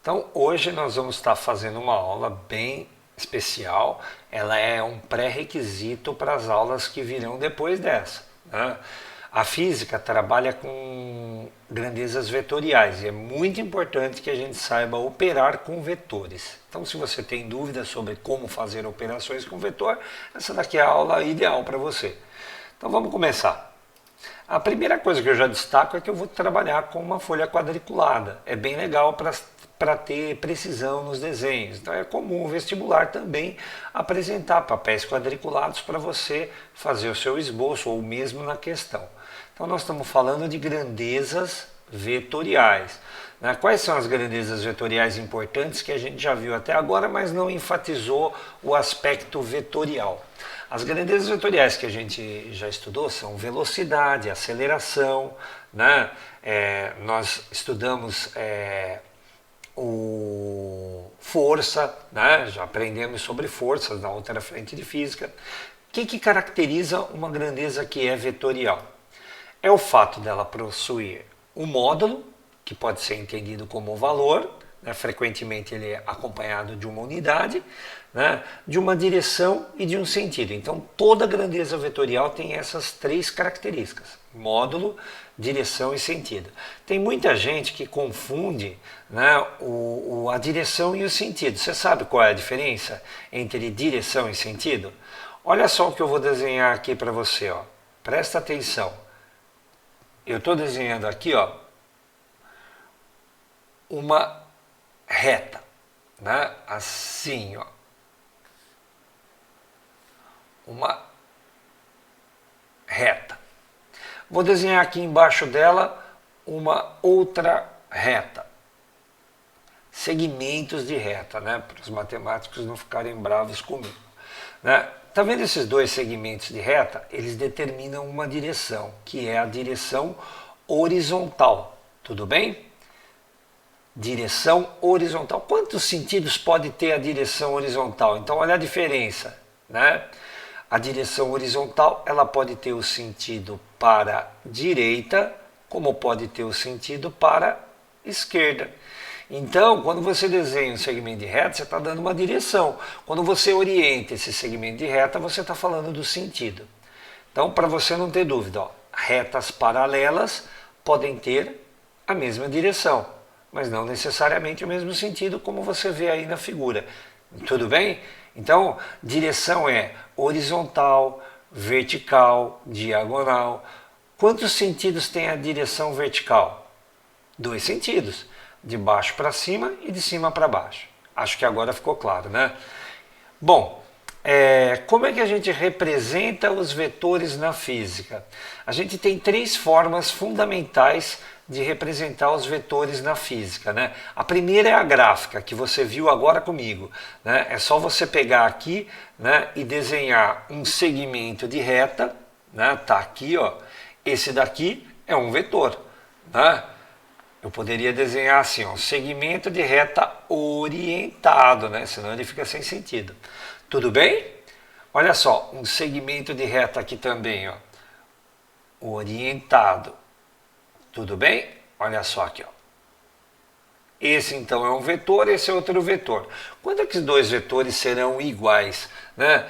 Então, hoje nós vamos estar fazendo uma aula bem especial. Ela é um pré-requisito para as aulas que virão depois dessa, né? A física trabalha com grandezas vetoriais e é muito importante que a gente saiba operar com vetores. Então, se você tem dúvidas sobre como fazer operações com vetor, essa daqui é a aula ideal para você. Então, vamos começar. A primeira coisa que eu já destaco é que eu vou trabalhar com uma folha quadriculada. É bem legal para ter precisão nos desenhos. Então é comum o vestibular também apresentar papéis quadriculados para você fazer o seu esboço ou mesmo na questão. Então nós estamos falando de grandezas vetoriais. Quais são as grandezas vetoriais importantes que a gente já viu até agora, mas não enfatizou o aspecto vetorial? As grandezas vetoriais que a gente já estudou são velocidade, aceleração, né? Nós estudamos força, né? Já aprendemos sobre forças na outra frente de física. O que caracteriza uma grandeza que é vetorial? É o fato dela possuir um módulo, que pode ser entendido como valor, né? Frequentemente ele é acompanhado de uma unidade, né? De uma direção e de um sentido. Então toda grandeza vetorial tem essas três características: módulo, direção e sentido. Tem muita gente que confunde, né, a direção e o sentido. Você sabe qual é a diferença entre direção e sentido? Olha só o que eu vou desenhar aqui para você, ó. Presta atenção. Eu estou desenhando aqui, ó, uma reta, né? Assim, ó. Uma reta. Vou desenhar aqui embaixo dela uma outra reta. Segmentos de reta, né? Para os matemáticos não ficarem bravos comigo, né? Tá vendo esses dois segmentos de reta? Eles determinam uma direção, que é a direção horizontal. Tudo bem? Direção horizontal. Quantos sentidos pode ter a direção horizontal? Então, olha a diferença, né? A direção horizontal, ela pode ter o sentido para a direita, como pode ter o sentido para a esquerda. Então, quando você desenha um segmento de reta, você está dando uma direção. Quando você orienta esse segmento de reta, você está falando do sentido. Então, para você não ter dúvida, ó, retas paralelas podem ter a mesma direção, mas não necessariamente o mesmo sentido, como você vê aí na figura. Tudo bem? Então, direção é horizontal, vertical, diagonal. Quantos sentidos tem a direção vertical? 2 sentidos, de baixo para cima e de cima para baixo. Acho que agora ficou claro, né? Bom, como é que a gente representa os vetores na física? A gente tem 3 formas fundamentais de representar os vetores na física, né? A primeira é a gráfica, que você viu agora comigo, né? É só você pegar aqui, né, e desenhar um segmento de reta, né? Tá aqui, ó. Esse daqui é um vetor, né? Eu poderia desenhar assim, ó, um segmento de reta orientado, né? Senão ele fica sem sentido. Tudo bem? Olha só, um segmento de reta aqui também, ó, orientado. Tudo bem? Olha só aqui, ó. Esse então é um vetor, esse é outro vetor. Quando é que os dois vetores serão iguais, né?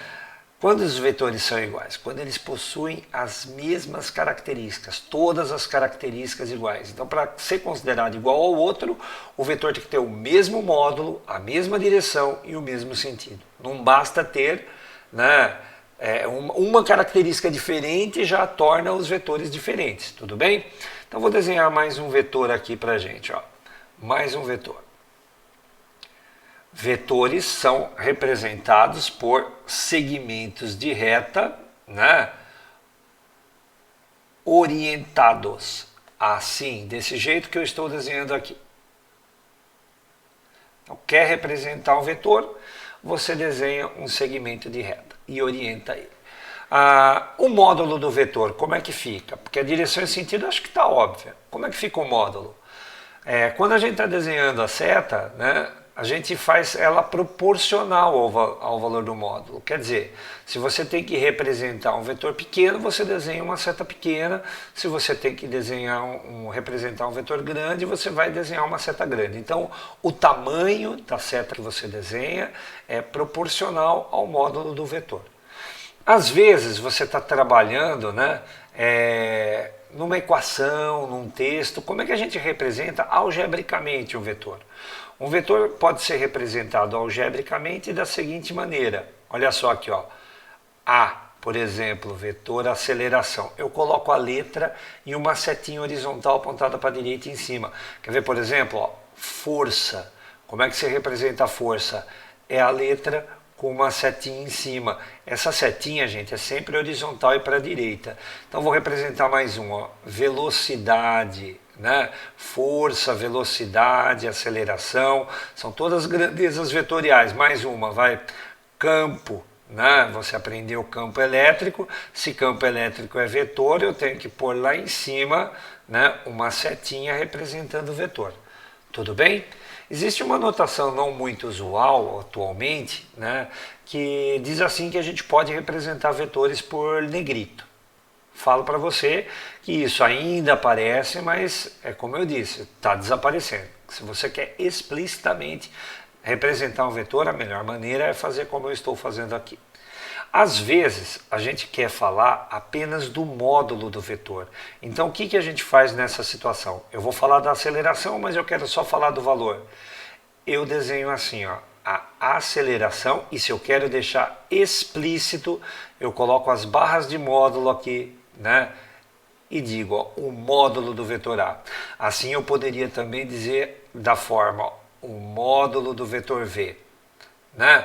Quando os vetores são iguais? Quando eles possuem as mesmas características, todas as características iguais. Então, para ser considerado igual ao outro, o vetor tem que ter o mesmo módulo, a mesma direção e o mesmo sentido. Não basta ter, né, uma característica diferente já torna os vetores diferentes, tudo bem? Então, vou desenhar mais um vetor aqui para a gente, ó. Mais um vetor. Vetores são representados por segmentos de reta, né, orientados. Assim, desse jeito que eu estou desenhando aqui. Então, quer representar um vetor, você desenha um segmento de reta e orienta ele. O módulo do vetor, como é que fica? Porque a direção e sentido acho que está óbvia. Como é que fica o módulo? Quando a gente está desenhando a seta, né, a gente faz ela proporcional ao valor do módulo. Quer dizer, se você tem que representar um vetor pequeno, você desenha uma seta pequena. Se você tem que desenhar representar um vetor grande, você vai desenhar uma seta grande. Então, o tamanho da seta que você desenha é proporcional ao módulo do vetor. Às vezes, você está trabalhando, né, numa equação, num texto. Como é que a gente representa algebricamente um vetor? Um vetor pode ser representado algebricamente da seguinte maneira. Olha só aqui, ó. A, por exemplo, vetor aceleração. Eu coloco a letra e uma setinha horizontal apontada para a direita em cima. Quer ver, por exemplo, ó, força. Como é que se representa a força? É a letra com uma setinha em cima. Essa setinha, gente, é sempre horizontal e para a direita. Então vou representar mais um, ó. Velocidade, né? Força, velocidade, aceleração, são todas grandezas vetoriais. Mais uma, vai. Campo, né? Você aprendeu campo elétrico. Se campo elétrico é vetor, eu tenho que pôr lá em cima, né, uma setinha representando o vetor. Tudo bem? Existe uma notação não muito usual atualmente, né, que diz assim que a gente pode representar vetores por negrito. Falo para você que isso ainda aparece, mas é como eu disse, está desaparecendo. Se você quer explicitamente representar um vetor, a melhor maneira é fazer como eu estou fazendo aqui. Às vezes, a gente quer falar apenas do módulo do vetor. Então, o que a gente faz nessa situação? Eu vou falar da aceleração, mas eu quero só falar do valor. Eu desenho assim, ó, a aceleração, e se eu quero deixar explícito, eu coloco as barras de módulo aqui, né? E digo, ó, o módulo do vetor A. Assim eu poderia também dizer da forma, ó, o módulo do vetor V, né?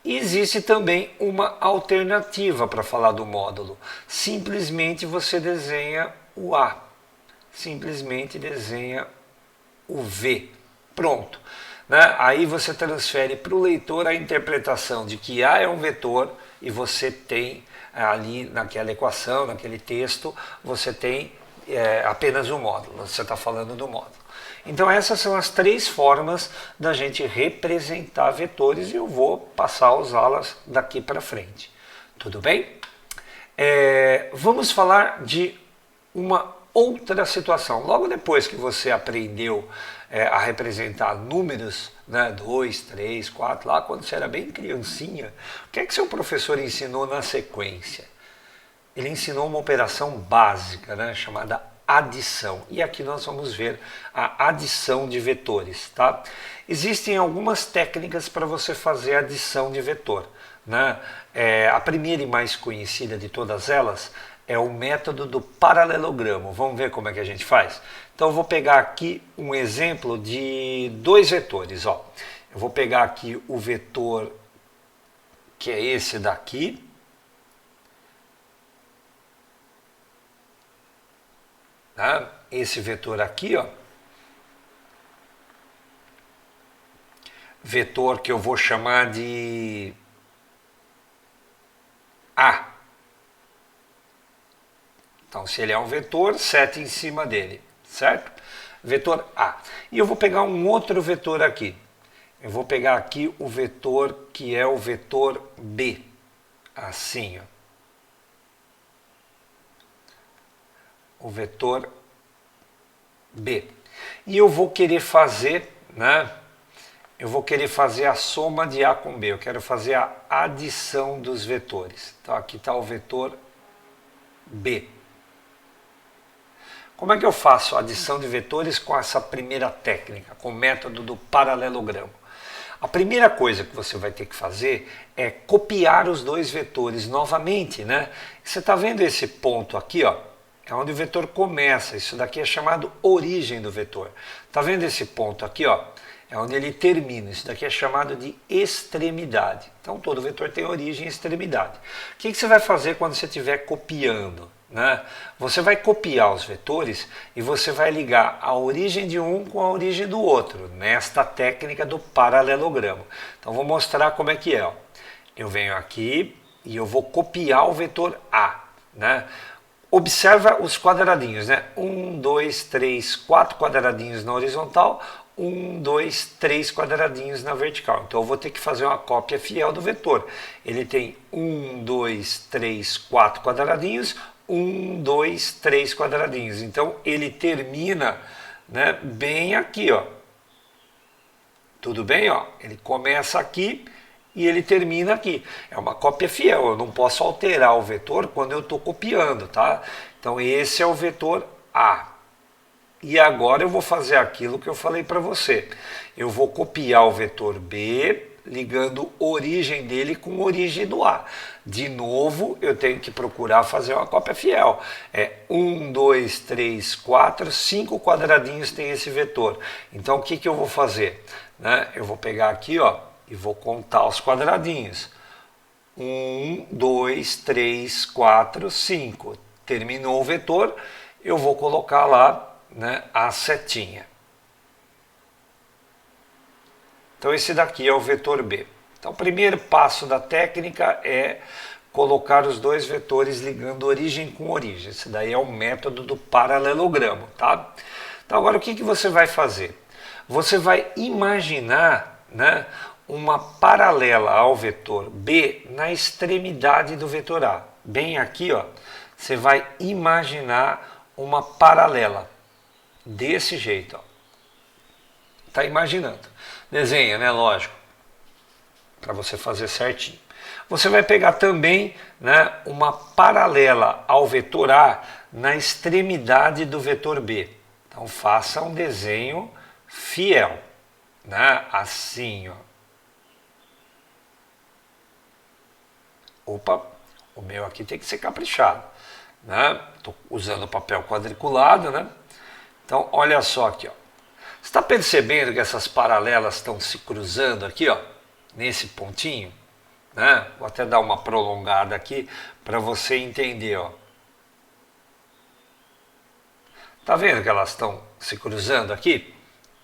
Existe também uma alternativa para falar do módulo. Simplesmente você desenha o A. Simplesmente desenha o V. Pronto. Né? Aí você transfere para o leitor a interpretação de que A é um vetor e você tem ali naquela equação, naquele texto, você tem apenas um módulo. Você está falando do módulo. Então essas são as três formas da gente representar vetores e eu vou passar a usá-las daqui para frente. Tudo bem? Vamos falar de uma outra situação. Logo depois que você aprendeu a representar números, né, 2, 3, 4, lá quando você era bem criancinha, o que é que seu professor ensinou na sequência? Ele ensinou uma operação básica, né, chamada adição. E aqui nós vamos ver a adição de vetores, tá? Existem algumas técnicas para você fazer adição de vetor, né? A primeira e mais conhecida de todas elas é o método do paralelogramo. Vamos ver como é que a gente faz? Então eu vou pegar aqui um exemplo de dois vetores, ó. Eu vou pegar aqui o vetor que é esse daqui, tá? Esse vetor aqui, ó, vetor que eu vou chamar de A. Então, se ele é um vetor, seta em cima dele, certo? Vetor A. E eu vou pegar um outro vetor aqui. Eu vou pegar aqui o vetor que é o vetor B. Assim, ó. O vetor B. E eu vou querer fazer, né? Eu vou querer fazer a soma de A com B. Eu quero fazer a adição dos vetores. Então aqui está o vetor B. Como é que eu faço a adição de vetores com essa primeira técnica, com o método do paralelogramo? A primeira coisa que você vai ter que fazer é copiar os dois vetores novamente, né? Você está vendo esse ponto aqui, ó? É onde o vetor começa. Isso daqui é chamado origem do vetor. Está vendo esse ponto aqui, ó? É onde ele termina. Isso daqui é chamado de extremidade. Então todo vetor tem origem e extremidade. O que você vai fazer quando você estiver copiando, né? Você vai copiar os vetores e você vai ligar a origem de um com a origem do outro, nesta técnica do paralelogramo. Então vou mostrar como é que é, ó. Eu venho aqui e eu vou copiar o vetor A, né? Observa os quadradinhos, né? 1, 2, 3, 4 quadradinhos na horizontal, 1, 2, 3 quadradinhos na vertical. Então eu vou ter que fazer uma cópia fiel do vetor. Ele tem 1, 2, 3, 4 quadradinhos, 1, 2, 3 quadradinhos. Então ele termina, né, bem aqui, ó. Tudo bem? Ó? Ele começa aqui e ele termina aqui. É uma cópia fiel, eu não posso alterar o vetor quando eu estou copiando, tá? Então esse é o vetor A. E agora eu vou fazer aquilo que eu falei para você. Eu vou copiar o vetor B, ligando origem dele com origem do A. De novo, eu tenho que procurar fazer uma cópia fiel. É 1, 2, 3, 4, 5 quadradinhos tem esse vetor. Então o que eu vou fazer? Né? Eu vou pegar aqui, ó, e vou contar os quadradinhos. 1, 2, 3, 4, 5. Terminou o vetor, eu vou colocar lá, né, a setinha. Então esse daqui é o vetor B. Então o primeiro passo da técnica é colocar os dois vetores ligando origem com origem. Esse daí é o método do paralelogramo, tá? Então agora o que você vai fazer? Você vai imaginar, né, uma paralela ao vetor B na extremidade do vetor A. Bem aqui, ó, você vai imaginar uma paralela. Desse jeito, ó. Tá imaginando? Desenha, né? Lógico. Para você fazer certinho. Você vai pegar também, né, uma paralela ao vetor A na extremidade do vetor B. Então faça um desenho fiel, né? Assim, ó. Opa, o meu aqui tem que ser caprichado, né? Estou usando papel quadriculado, né? Então, olha só aqui, ó. Você está percebendo que essas paralelas estão se cruzando aqui, ó, nesse pontinho, né? Vou até dar uma prolongada aqui para você entender, ó. Tá vendo que elas estão se cruzando aqui?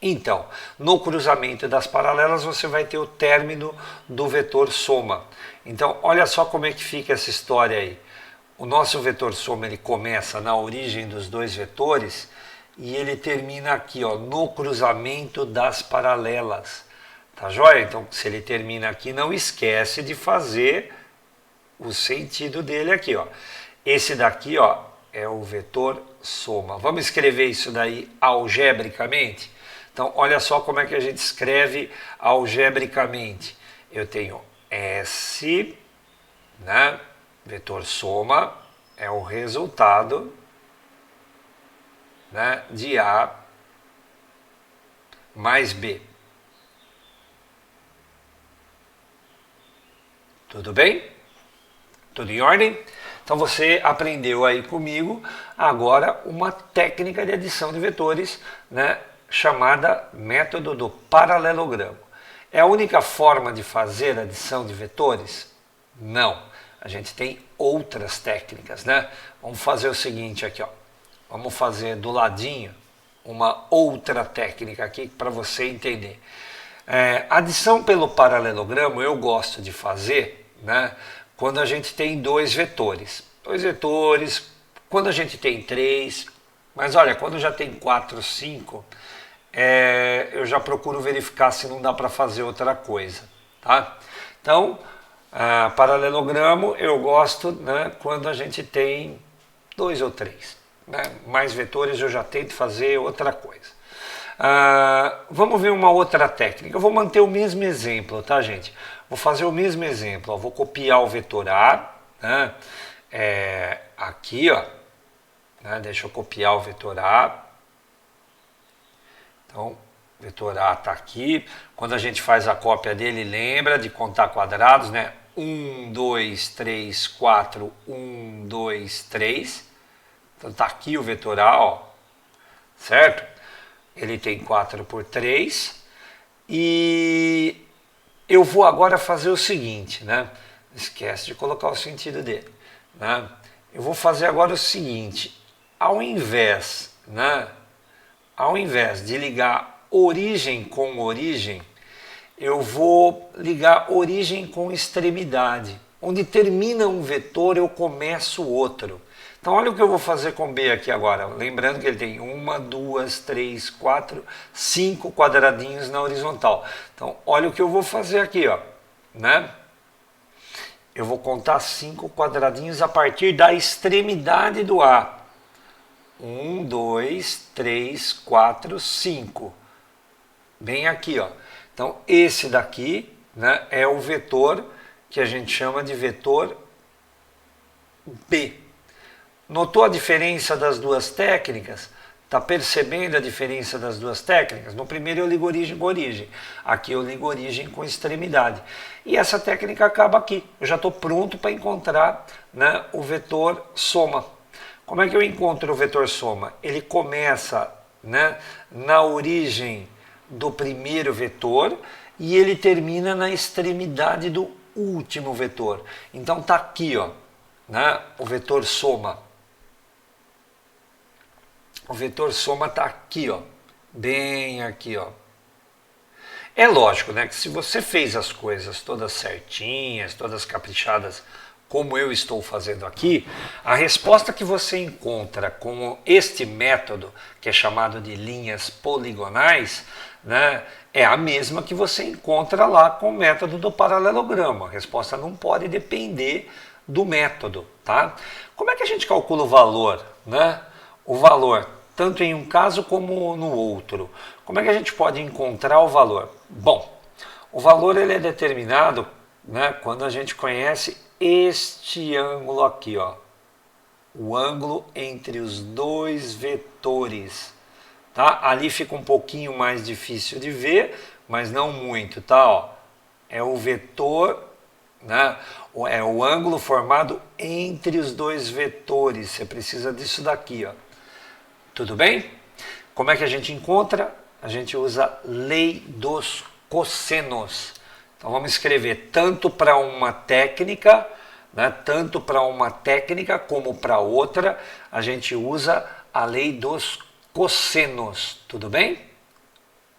Então, no cruzamento das paralelas você vai ter o término do vetor soma. Então, olha só como é que fica essa história aí. O nosso vetor soma, ele começa na origem dos dois vetores e ele termina aqui, ó, no cruzamento das paralelas. Tá joia? Então, se ele termina aqui, não esquece de fazer o sentido dele aqui, ó. Esse daqui, ó, é o vetor soma. Vamos escrever isso daí algebricamente? Então, olha só como é que a gente escreve algebricamente. Eu tenho S, né? Vetor soma é o resultado, né, de A mais B. Tudo bem? Tudo em ordem? Então você aprendeu aí comigo agora uma técnica de adição de vetores, né, chamada método do paralelogramo. É a única forma de fazer adição de vetores? Não. A gente tem outras técnicas, né? Vamos fazer o seguinte aqui, ó. Vamos fazer do ladinho uma outra técnica aqui para você entender. Adição pelo paralelogramo eu gosto de fazer, né, quando a gente tem dois vetores. Dois vetores, quando a gente tem três, mas olha, quando já tem 4, 5, eu já procuro verificar se não dá para fazer outra coisa, tá? Então, paralelogramo eu gosto, né, quando a gente tem 2 ou 3. Né? Mais vetores eu já tento fazer outra coisa. Vamos ver uma outra técnica. Eu vou manter o mesmo exemplo, tá, gente? Vou fazer o mesmo exemplo. Ó. Vou copiar o vetor A, né? Aqui, ó. Né? Deixa eu copiar o vetor A. Então, o vetor A está aqui. Quando a gente faz a cópia dele, lembra de contar quadrados, né? 1, 2, 3, 4, 1, 2, 3. Então está aqui o vetor A, ó, certo? Ele tem 4 por 3. E eu vou agora fazer o seguinte, né? Esquece de colocar o sentido dele, né? Eu vou fazer agora o seguinte, ao invés de ligar origem com origem, eu vou ligar origem com extremidade. Onde termina um vetor, eu começo outro. Então olha o que eu vou fazer com B aqui agora. Lembrando que ele tem 1, 2, 3, 4, 5 quadradinhos na horizontal. Então olha o que eu vou fazer aqui, ó, né? Eu vou contar 5 quadradinhos a partir da extremidade do A. 1, 2, 3, 4, 5. Bem aqui, ó. Então esse daqui, né, é o vetor que a gente chama de vetor B. Notou a diferença das duas técnicas? Está percebendo a diferença das duas técnicas? No primeiro eu ligo origem com origem, aqui eu ligo origem com extremidade. E essa técnica acaba aqui. Eu já estou pronto para encontrar, né, o vetor soma. Como é que eu encontro o vetor soma? Ele começa, né, na origem do primeiro vetor e ele termina na extremidade do último vetor. Então está aqui, ó, né, o vetor soma. O vetor soma está aqui, ó, bem aqui, ó. É lógico, né, que se você fez as coisas todas certinhas, todas caprichadas, como eu estou fazendo aqui, a resposta que você encontra com este método, que é chamado de linhas poligonais, né, é a mesma que você encontra lá com o método do paralelogramo. A resposta não pode depender do método, tá? Como é que a gente calcula o valor, né? O valor, tanto em um caso como no outro. Como é que a gente pode encontrar o valor? Bom, o valor ele é determinado, né, quando a gente conhece este ângulo aqui, ó, o ângulo entre os dois vetores, tá? Ali fica um pouquinho mais difícil de ver, mas não muito, tá? Ó, é o vetor, né? É o ângulo formado entre os dois vetores. Você precisa disso daqui, ó. Tudo bem? Como é que a gente encontra? A gente usa lei dos cossenos. Então vamos escrever tanto para uma técnica, né, tanto para uma técnica como para outra, a gente usa a lei dos cossenos. Tudo bem?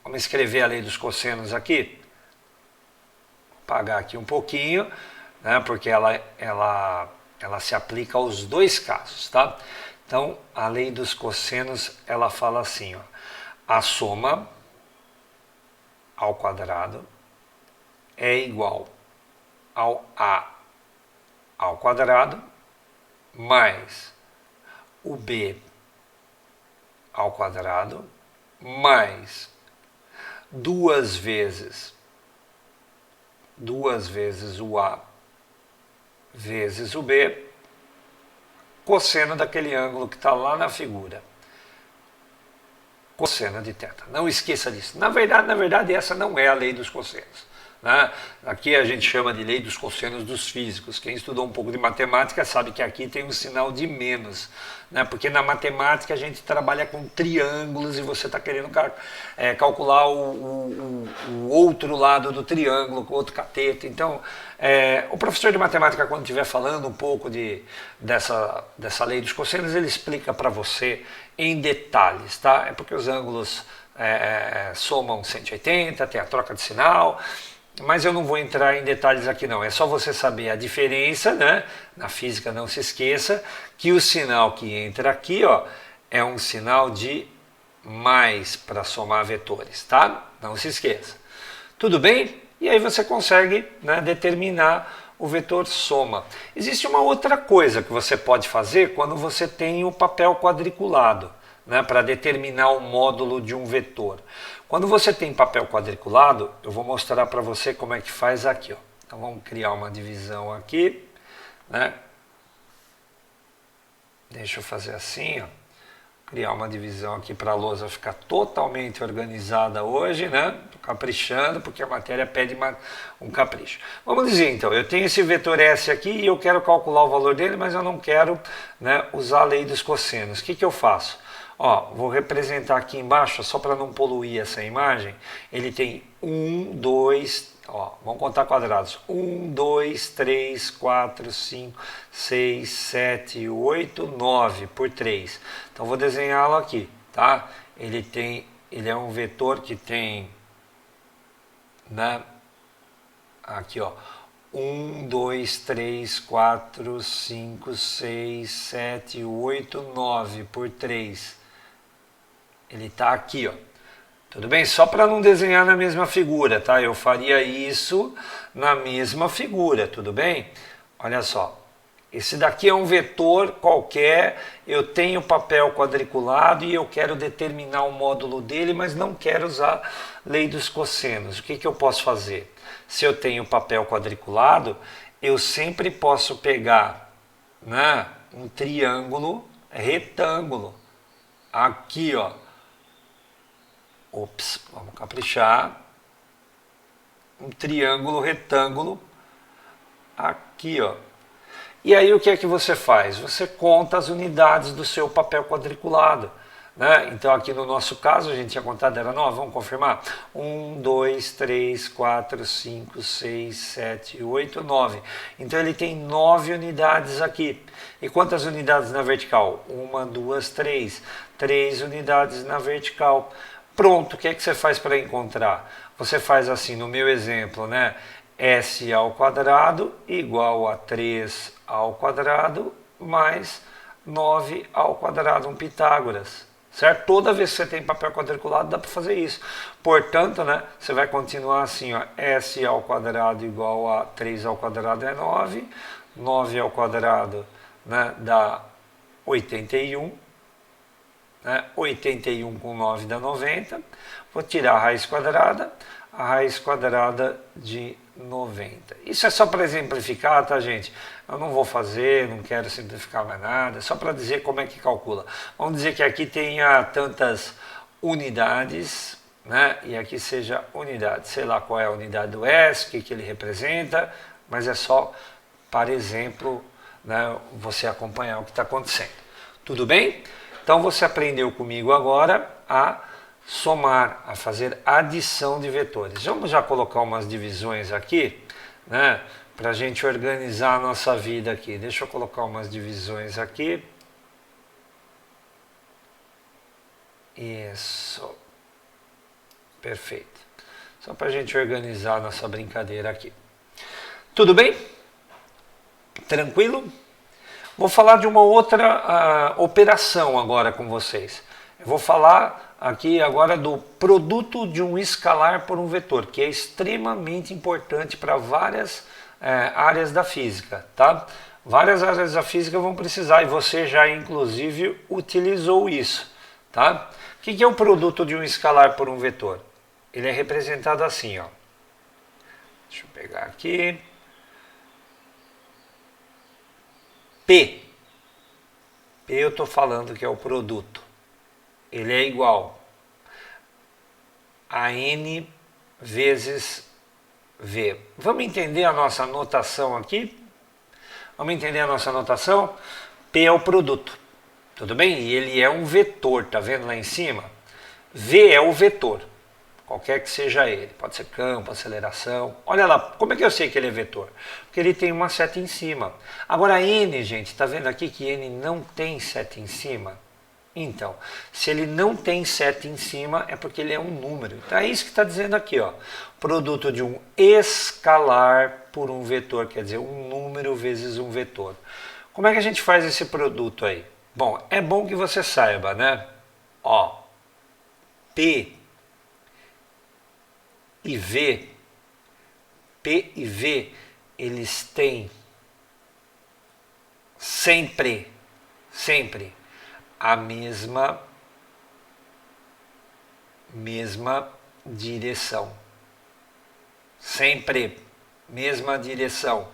Vamos escrever a lei dos cossenos aqui. Vou apagar aqui um pouquinho, né, porque ela se aplica aos dois casos, tá? Então, a lei dos cossenos, ela fala assim, ó, a soma ao quadrado é igual ao A ao quadrado mais o B ao quadrado mais duas vezes o A vezes o B, cosseno daquele ângulo que está lá na figura. Cosseno de θ. Não esqueça disso. Na verdade, essa não é a lei dos cossenos, né? Aqui a gente chama de lei dos cossenos dos físicos. Quem estudou um pouco de matemática sabe que aqui tem um sinal de menos, né? Porque na matemática a gente trabalha com triângulos e você está querendo calcular o outro lado do triângulo com outro cateto. Então, o professor de matemática, quando estiver falando um pouco dessa lei dos cossenos, ele explica para você em detalhes, tá? É porque os ângulos somam 180, tem a troca de sinal, mas eu não vou entrar em detalhes aqui não, é só você saber a diferença, né? Na física não se esqueça que o sinal que entra aqui, ó, é um sinal de mais para somar vetores, tá? Não se esqueça. Tudo bem? E aí você consegue, né, determinar o vetor soma. Existe uma outra coisa que você pode fazer quando você tem o papel quadriculado, né, para determinar o módulo de um vetor. Quando você tem papel quadriculado, eu vou mostrar para você como é que faz aqui, ó. Então vamos criar uma divisão aqui, né? Deixa eu fazer assim, ó. Criar uma divisão aqui para a lousa ficar totalmente organizada hoje, né? Tô caprichando porque a matéria pede um capricho. Vamos dizer então, eu tenho esse vetor S aqui e eu quero calcular o valor dele, mas eu não quero, né, usar a lei dos cossenos. O que que eu faço? Ó, vou representar aqui embaixo, só para não poluir essa imagem. Ele tem 1, 2, ó, vamos contar quadrados. 1, 2, 3, 4, 5, 6, 7, 8, 9 por 3. Então vou desenhá-lo aqui, tá? Ele é um vetor que tem, né, aqui, ó, 1, 2, 3, 4, 5, 6, 7, 8, 9 por 3. Ele está aqui, ó. Tudo bem? Só para não desenhar na mesma figura, tá? Eu faria isso na mesma figura, tudo bem? Olha só. Esse daqui é um vetor qualquer, eu tenho papel quadriculado e eu quero determinar o módulo dele, mas não quero usar lei dos cossenos. O que eu posso fazer? Se eu tenho papel quadriculado, eu sempre posso pegar, né, um triângulo retângulo. Aqui, ó. Ops, vamos caprichar. Um triângulo retângulo. Aqui, ó. E aí o que é que você faz? Você conta as unidades do seu papel quadriculado. Né? Então aqui no nosso caso a gente tinha contado, era 9, vamos confirmar? 1, 2, 3, 4, 5, 6, 7, 8, 9. Então ele tem 9 unidades aqui. E quantas unidades na vertical? 1, 2, 3. 3 unidades na vertical. Pronto, o que é que você faz para encontrar? Você faz assim, no meu exemplo, né? S ao quadrado igual a 3 ao quadrado mais 9 ao quadrado, um Pitágoras. Certo? Toda vez que você tem papel quadriculado dá para fazer isso. Portanto, né, você vai continuar assim, ó, S ao quadrado igual a 3 ao quadrado é 9, 9 ao quadrado, né, dá 81, né, 81 com 9 dá 90, vou tirar a raiz quadrada de 90. Isso é só para exemplificar, tá, gente? Eu não vou fazer, não quero simplificar mais nada, só para dizer como é que calcula. Vamos dizer que aqui tenha tantas unidades, né? E aqui seja unidade. Sei lá qual é a unidade do S, o que ele representa, mas é só para exemplo, né, você acompanhar o que está acontecendo. Tudo bem? Então você aprendeu comigo agora a somar, a fazer adição de vetores. Vamos já colocar umas divisões aqui, né, para a gente organizar a nossa vida aqui. Deixa eu colocar umas divisões aqui. Isso. Perfeito. Só para a gente organizar a nossa brincadeira aqui. Tudo bem? Tranquilo? Vou falar de uma outra operação agora com vocês. Eu vou falar aqui agora do produto de um escalar por um vetor, que é extremamente importante para várias áreas da física, tá? Várias áreas da física vão precisar, e você já inclusive utilizou isso, tá? O que é o produto de um escalar por um vetor? Ele é representado assim, ó. Deixa eu pegar aqui. P eu estou falando que é o produto. Ele é igual a N vezes V. Vamos entender a nossa notação aqui? Vamos entender a nossa notação? P é o produto, tudo bem? E ele é um vetor, tá vendo lá em cima? V é o vetor, qualquer que seja ele. Pode ser campo, aceleração. Olha lá, como é que eu sei que ele é vetor? Porque ele tem uma seta em cima. Agora N, gente, está vendo aqui que N não tem seta em cima? Então, se ele não tem seta em cima, é porque ele é um número. Então é isso que está dizendo aqui, ó. Produto de um escalar por um vetor, quer dizer, um número vezes um vetor. Como é que a gente faz esse produto aí? Bom, é bom que você saiba, né? Ó, P e V, eles têm sempre a mesma direção. Sempre mesma direção.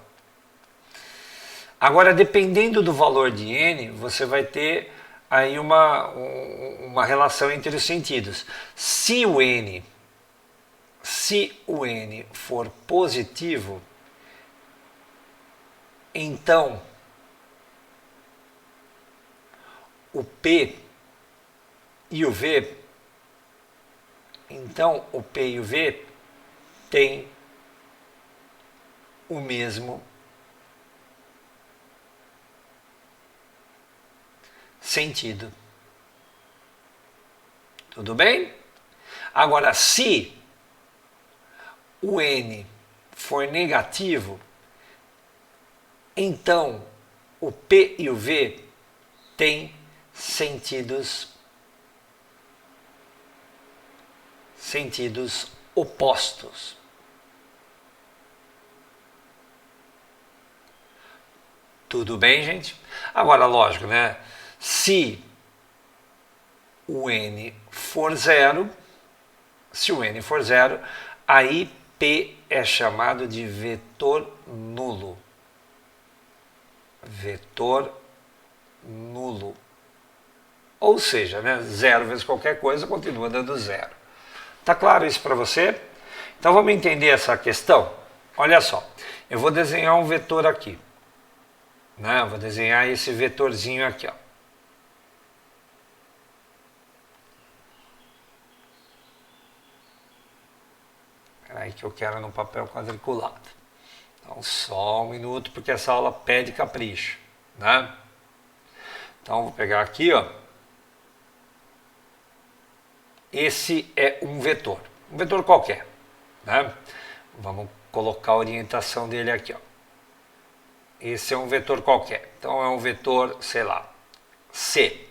Agora, dependendo do valor de n, você vai ter aí uma relação entre os sentidos. Se o n for positivo, então o P e o V, têm o mesmo sentido. Tudo bem? Agora, se o N for negativo, então o P e o V têm sentidos opostos. Tudo bem, gente? Agora, lógico, né? Se o n for zero, aí P é chamado de vetor nulo. Vetor nulo. Ou seja, né, zero vezes qualquer coisa continua dando zero. Tá claro isso para você? Então vamos entender essa questão? Olha só, eu vou desenhar um vetor aqui. Né? Vou desenhar esse vetorzinho aqui, ó. Aí que eu quero no papel quadriculado. Então só um minuto, porque essa aula pede capricho, né? Então vou pegar aqui, ó. Esse é um vetor qualquer, né? Vamos colocar a orientação dele aqui, ó. Esse é um vetor qualquer. Então é um vetor, sei lá, C.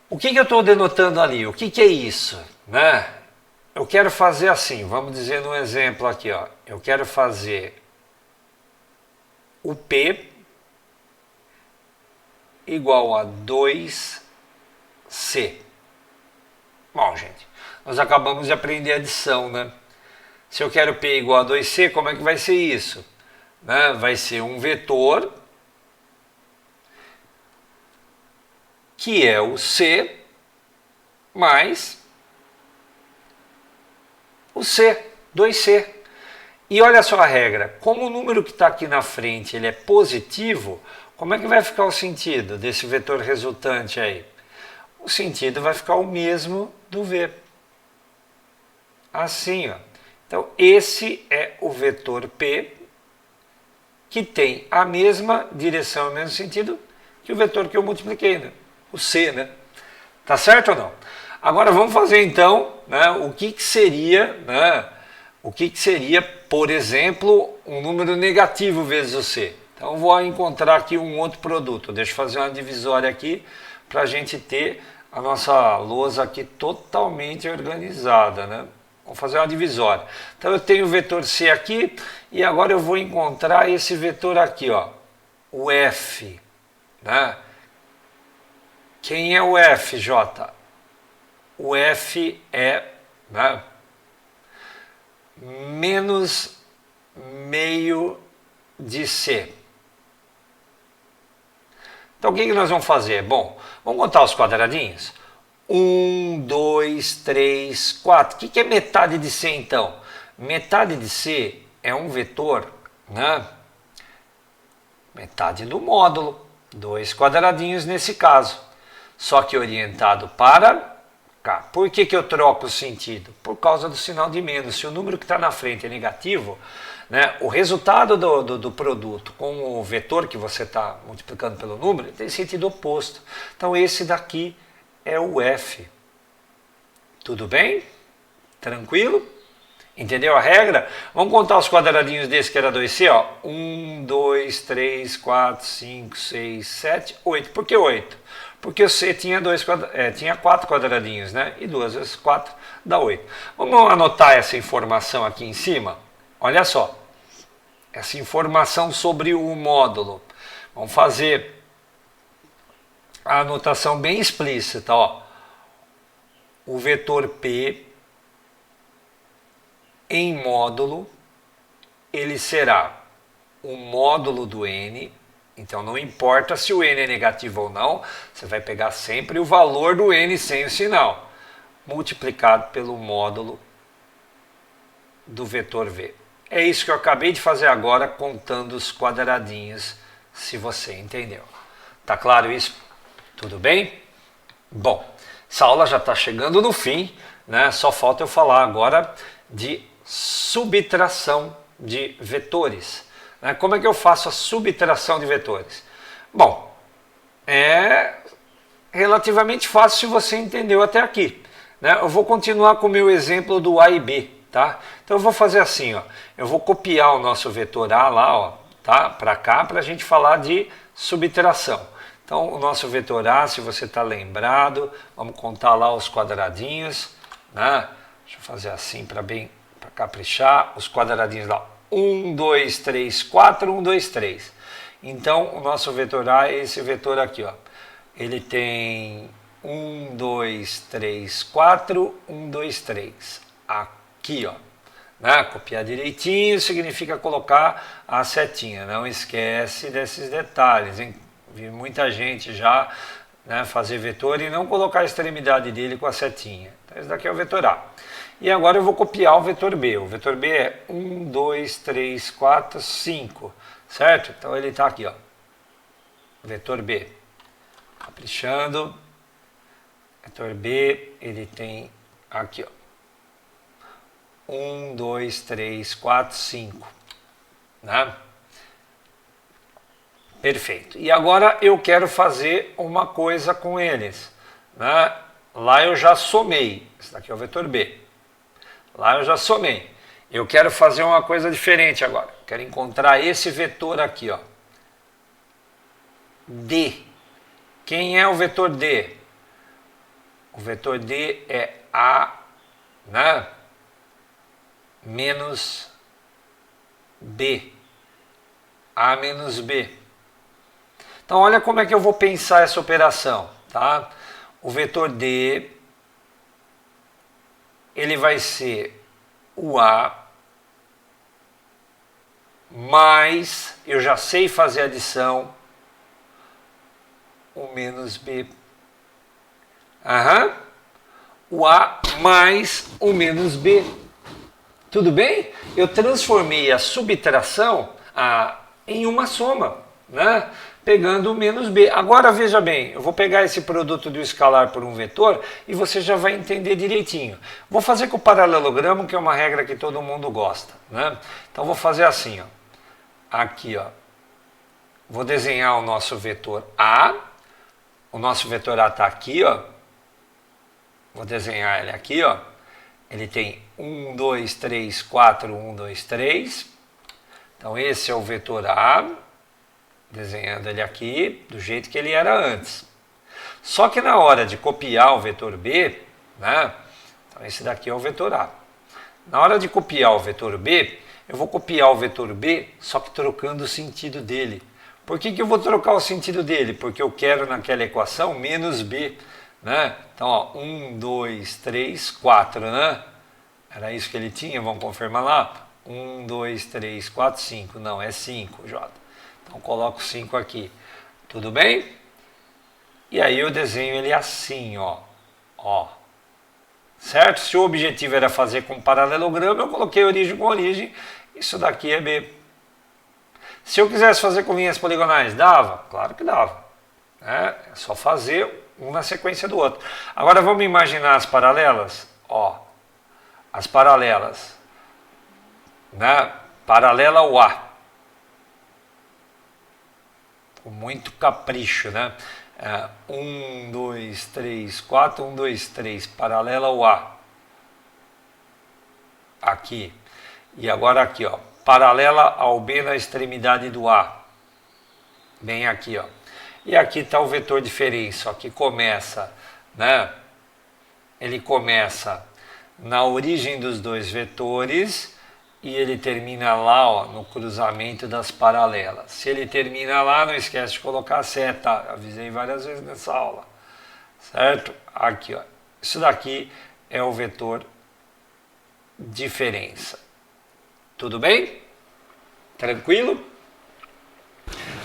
O que eu estou denotando ali? O que é isso? Né? Eu quero fazer assim, vamos dizer no exemplo aqui, ó. Eu quero fazer o P igual a 2C. Bom, gente, nós acabamos de aprender adição, né? Se eu quero P igual a 2C, como é que vai ser isso? Né? Vai ser um vetor que é o C mais o C, 2C. E olha só a regra, como o número que está aqui na frente ele é positivo, como é que vai ficar o sentido desse vetor resultante aí? O sentido vai ficar o mesmo do V. Assim, ó. Então, esse é o vetor P, que tem a mesma direção, o mesmo sentido que o vetor que eu multipliquei, né? O C, né? Tá certo ou não? Agora vamos fazer então, né, o que seria, né, por exemplo, um número negativo vezes o C. Então vou encontrar aqui um outro produto. Deixa eu fazer uma divisória aqui para a gente ter a nossa lousa aqui totalmente organizada, né? Vamos fazer uma divisória. Então eu tenho o vetor C aqui e agora eu vou encontrar esse vetor aqui, ó, o F, né? Quem é o F, J? O F é, né, menos meio de C. Então o que nós vamos fazer? Bom, vamos contar os quadradinhos? 1, 2, 3, 4. O que é metade de C então? Metade de C é um vetor, né? Metade do módulo, 2 quadradinhos nesse caso, só que orientado para cá. Por que eu troco o sentido? Por causa do sinal de menos. Se o número que está na frente é negativo, né, o resultado do produto com o vetor que você está multiplicando pelo número tem sentido oposto. Então esse daqui é o F. Tudo bem? Tranquilo? Entendeu a regra? Vamos contar os quadradinhos desse que era 2C, ó. 1, 2, 3, 4, 5, 6, 7, 8. Por que 8? Porque o C tinha, tinha 4 quadradinhos, né? E 2 vezes 4 dá 8. Vamos anotar essa informação aqui em cima? Olha só. Essa informação sobre o módulo. Vamos fazer a anotação bem explícita, ó. O vetor P em módulo, ele será o módulo do N. Então não importa se o N é negativo ou não, você vai pegar sempre o valor do N sem o sinal, multiplicado pelo módulo do vetor V. É isso que eu acabei de fazer agora, contando os quadradinhos, se você entendeu. Tá claro isso? Tudo bem? Bom, essa aula já está chegando no fim, né? Só falta eu falar agora de subtração de vetores. Como é que eu faço a subtração de vetores? Bom, é relativamente fácil se você entendeu até aqui, né? Eu vou continuar com o meu exemplo do A e B, tá? Então eu vou fazer assim, ó, eu vou copiar o nosso vetor A lá, ó, tá? Para cá, para a gente falar de subtração. Então o nosso vetor A, se você está lembrado, vamos contar lá os quadradinhos, né? Deixa eu fazer assim para caprichar, os quadradinhos lá, 1, 2, 3, 4, 1, 2, 3. Então o nosso vetor A é esse vetor aqui, ó. Ele tem 1, 2, 3, 4, 1, 2, 3. Aqui, ó. Né? Copiar direitinho significa colocar a setinha. Não esquece desses detalhes, hein? Vi muita gente já, né, fazer vetor e não colocar a extremidade dele com a setinha. Então, esse daqui é o vetor A. E agora eu vou copiar o vetor B. O vetor B é 1, 2, 3, 4, 5. Certo? Então ele está aqui, ó. Vetor B. Caprichando. Vetor B, ele tem aqui, ó. 1, 2, 3, 4, 5. Né? Perfeito. E agora eu quero fazer uma coisa com eles. Né? Lá eu já somei. Esse daqui é o vetor B. Lá eu já somei. Eu quero fazer uma coisa diferente agora. Quero encontrar esse vetor aqui, ó. D. Quem é o vetor D? O vetor D é A, né, menos B. A menos B. Então, olha como é que eu vou pensar essa operação, tá? O vetor D, ele vai ser o A mais, eu já sei fazer adição, o menos B. O A mais o menos B. Tudo bem? Eu transformei a subtração em uma soma, né? Pegando o menos B. Agora veja bem, eu vou pegar esse produto do escalar por um vetor e você já vai entender direitinho. Vou fazer com o paralelogramo, que é uma regra que todo mundo gosta, né? Então vou fazer assim, ó. Aqui, ó. Vou desenhar o nosso vetor A. O nosso vetor A está aqui, ó. Vou desenhar ele aqui, ó. Ele tem 1, 2, 3, 4, 1, 2, 3. Então esse é o vetor A. Desenhando ele aqui do jeito que ele era antes. Só que na hora de copiar o vetor B, né? Então esse daqui é o vetor A. Na hora de copiar o vetor B, eu vou copiar o vetor B, só que trocando o sentido dele. Por que eu vou trocar o sentido dele? Porque eu quero naquela equação menos B, né? Então, ó, 1, 2, 3, 4, né? Era isso que ele tinha, vamos confirmar lá? 1, 2, 3, 4, 5. Não, é 5, J. Então, coloco 5 aqui. Tudo bem? E aí eu desenho ele assim, ó. Ó. Certo? Se o objetivo era fazer com paralelogramo, eu coloquei origem com origem. Isso daqui é B. Se eu quisesse fazer com linhas poligonais, dava? Claro que dava. É só fazer um na sequência do outro. Agora vamos imaginar as paralelas. Ó, as paralelas. Né? Paralela ao A. Com muito capricho, né? 1, 2, 3, 4, 1, 2, 3. Paralela ao A. Aqui. E agora aqui, ó. Paralela ao B na extremidade do A. Bem aqui, ó. E aqui está o vetor diferença, ó, que começa, né? Ele começa na origem dos dois vetores e ele termina lá, ó, no cruzamento das paralelas. Se ele termina lá, não esquece de colocar a seta. Avisei várias vezes nessa aula. Certo? Aqui, ó. Isso daqui é o vetor diferença. Tudo bem? Tranquilo?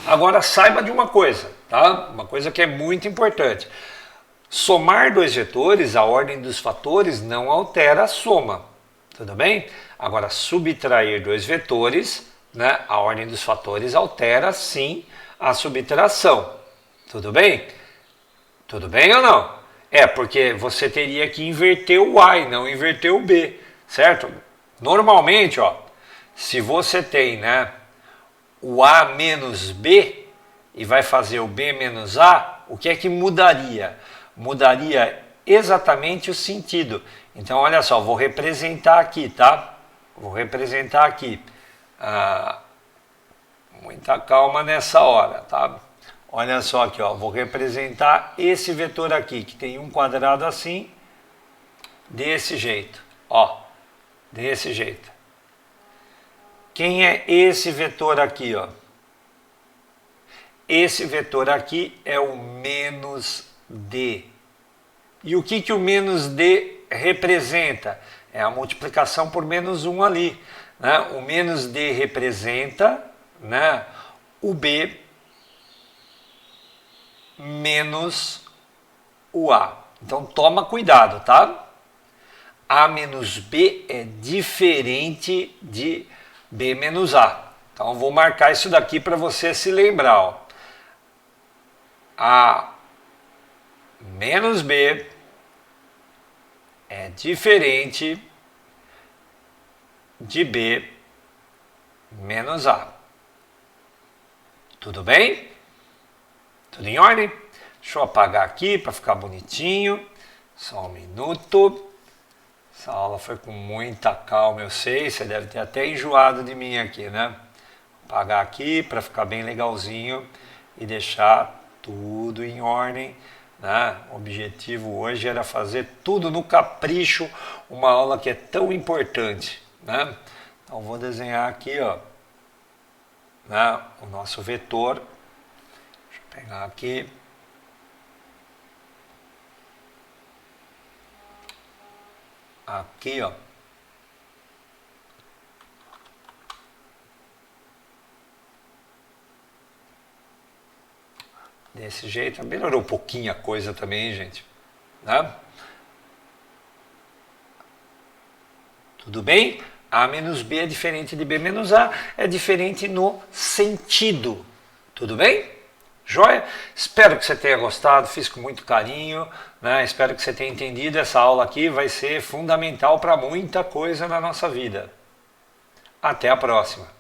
Agora saiba de uma coisa, tá? Uma coisa que é muito importante. Somar dois vetores, a ordem dos fatores não altera a soma. Tudo bem? Agora, subtrair dois vetores, né? A ordem dos fatores altera sim a subtração. Tudo bem? Tudo bem ou não? É, porque você teria que inverter o A e não inverter o B, certo? Normalmente, ó, se você tem, né, o A menos B e vai fazer o B menos A, o que é que mudaria? Mudaria exatamente o sentido. Então, olha só, vou representar aqui, tá? Vou representar aqui. Muita calma nessa hora, tá? Olha só aqui, ó, vou representar esse vetor aqui, que tem um quadrado assim, desse jeito, ó, desse jeito. Quem é esse vetor aqui, ó? Esse vetor aqui é o menos D. E o que o menos D representa? É a multiplicação por menos 1 ali. Né? O menos D representa, né, o B menos o A. Então toma cuidado, tá? A menos B é diferente de B menos A. Então vou marcar isso daqui para você se lembrar. Ó. A menos B é diferente de B menos A. Tudo bem? Tudo em ordem? Deixa eu apagar aqui para ficar bonitinho. Só um minuto. Essa aula foi com muita calma, eu sei. Você deve ter até enjoado de mim aqui, né? Vou apagar aqui para ficar bem legalzinho e deixar tudo em ordem. Né? O objetivo hoje era fazer tudo no capricho, uma aula que é tão importante. Né? Então vou desenhar aqui, ó, né, o nosso vetor. Deixa eu pegar aqui. Aqui, ó. Desse jeito, melhorou um pouquinho a coisa também, gente. Né? Tudo bem? A menos B é diferente de B menos A, é diferente no sentido. Tudo bem? Joia? Espero que você tenha gostado, fiz com muito carinho, né? Espero que você tenha entendido. Essa aula aqui vai ser fundamental para muita coisa na nossa vida. Até a próxima!